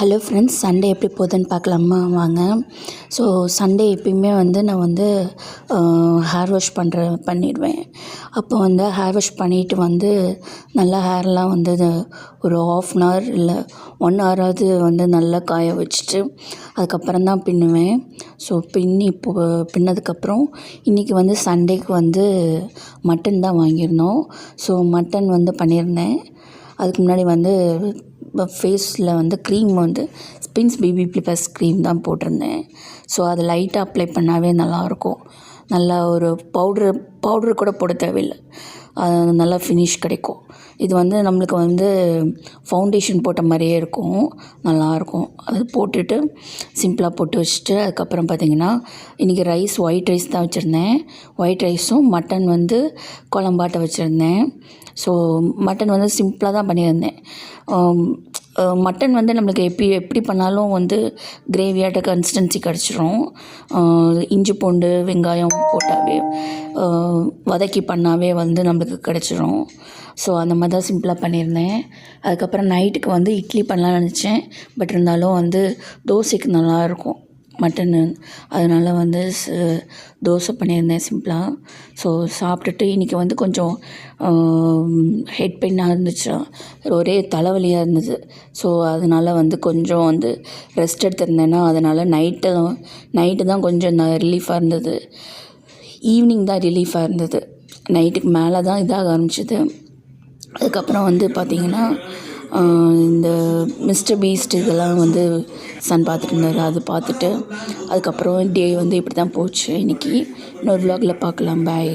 Hello friends, Sunday எப்படி போகுதுன்னு பார்க்கலாமா வாங்க. ஸோ சண்டே எப்பயுமே நான் ஹேர் வாஷ் பண்ணிடுவேன். அப்போ ஹேர் வாஷ் பண்ணிவிட்டு நல்லா ஹேர்லாம் ஒரு 1/2 இல்லை 1 ஹவராவது நல்லா காய வச்சுட்டு அதுக்கப்புறம் தான் பின்னுவேன். ஸோ பின்னதுக்கப்புறம் இன்றைக்கி சண்டேக்கு மட்டன் தான் வாங்கியிருந்தோம். ஸோ மட்டன் பண்ணியிருந்தேன். அதுக்கு முன்னாடி ஃபேஸில் cream spins baby plus cream தான் போட்டிருந்தேன். ஸோ அது லைட்டாக அப்ளை பண்ணாவே நல்லாயிருக்கும். நல்லா ஒரு பவுட்ரு கூட போட தேவையில்லை, அது நல்லா ஃபினிஷ் கிடைக்கும். இது நம்மளுக்கு ஃபவுண்டேஷன் போட்ட மாதிரியே இருக்கும், நல்லாயிருக்கும். அது போட்டுட்டு சிம்பிளாக போட்டு வச்சுட்டு அதுக்கப்புறம் பார்த்திங்கன்னா இன்றைக்கி ஒயிட் ரைஸ் தான் வச்சுருந்தேன். ஒயிட் ரைஸும் மட்டன் குழம்பாட்ட வச்சுருந்தேன். ஸோ மட்டன் சிம்பிளாக தான் பண்ணியிருந்தேன். மட்டன் நம்மளுக்கு எப்படி பண்ணாலும் கிரேவியாட்ட கன்சிஸ்டன்சி கிடச்சிரும். இஞ்சி பூண்டு வெங்காயம் போட்டாவே வதக்கி பண்ணாவே நம்மளுக்கு கிடச்சிரும். ஸோ அந்த மாதிரி தான் சிம்பிளாக பண்ணியிருந்தேன். அதுக்கப்புறம் நைட்டுக்கு இட்லி பண்ணலான்னு நினச்சேன். பட் இருந்தாலும் தோசைக்கு நல்லாயிருக்கும் மட்டனு, அதனால் தோசை பண்ணியிருந்தேன் சிம்பிளாக. ஸோ சாப்பிட்டுட்டு இன்றைக்கி கொஞ்சம் ஹெட் பெயினாக இருந்துச்சு, ஒரே தலைவலியாக இருந்தது. ஸோ அதனால் கொஞ்சம் ரெஸ்ட் எடுத்திருந்தேன்னா அதனால் நைட்டு தான் கொஞ்சம் ரிலீஃபாக இருந்தது. ஈவினிங் தான் ரிலீஃபாக இருந்தது, நைட்டுக்கு மேலே தான் இதாக ஆரம்பிச்சிது. அதுக்கப்புறம் பார்த்திங்கன்னா இந்த மிஸ்டர் பீஸ்ட் இதெல்லாம் சன் பார்த்துட்டு இருந்தார். அது பார்த்துட்டு அதுக்கப்புறம் டே இப்படி தான் போச்சு. இன்றைக்கி இன்னொரு விலாகில் பார்க்கலாம். பாய்.